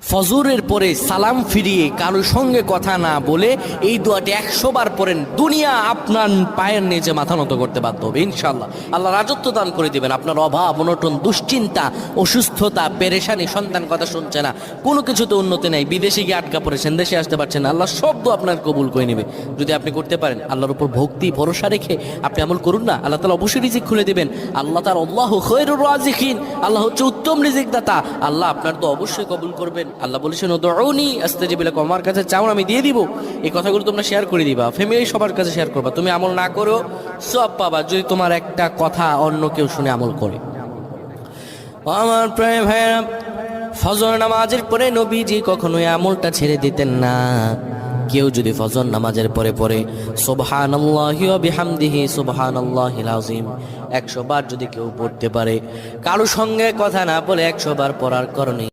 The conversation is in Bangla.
ফজরের পরে সালাম ফিরিয়ে কারোর সঙ্গে কথা না বলে এই দোয়াটি 100 বার পড়েন, দুনিয়া আপনার পায়ের নিচে মাথা নত করতে বাধ্য হবে ইনশাআল্লাহ। আল্লাহ রাজত্ব দান করে দিবেন। আপনার অভাব অনটন, দুশ্চিন্তা, অসুস্থতা, পেরেশানি, সন্তান কথা শুনছে না, কোনো কিছুতে উন্নতি নেই, বিদেশে গিয়ে আটকা পড়েছেন, দেশে আসতে পারছেন না, আল্লাহ সব দোয়া আপনার কবুল করে নেবে যদি আপনি করতে পারেন। আল্লাহর উপর ভক্তি ভরসা রেখে আপনি আমল করুন না, আল্লাহ তাআলা অবশ্যই রিজিক খুলে দিবেন। আল্লাহ তার আল্লাহু খায়রুর রাজিকিন, আল্লাহ হচ্ছে উত্তম রিজিক দাতা। আল্লাহ আপনার তো অবশ্যই কবুল করবেন। আল্লাহ বলেছেন উদউনি আস্তাজিব লাকুম, আমার কাছে চাও আমি দিয়ে দিব। এই কথাগুলো তোমরা শেয়ার করে দিবা, ফ্যামিলি সবার কাছে শেয়ার করবা। তুমি আমল না করো সওয়াব পাবা যদি তোমার একটা কথা অন্য কেউ শুনে আমল করে। আমার প্রিয় ভাইরা, ফজর নামাজের পরে নবীজি কখনোই আমলটা ছেড়ে দিতেন না। কেউ যদি ফজর নামাজের পরে পরে সুবহানাল্লাহি ওয়া বিহামদিহি সুবহানাল্লাহিল আযীম 100 বার যদি কেউ পড়তে পারে, কারো সঙ্গে কথা না বলে 100 বার পড়ার কারণে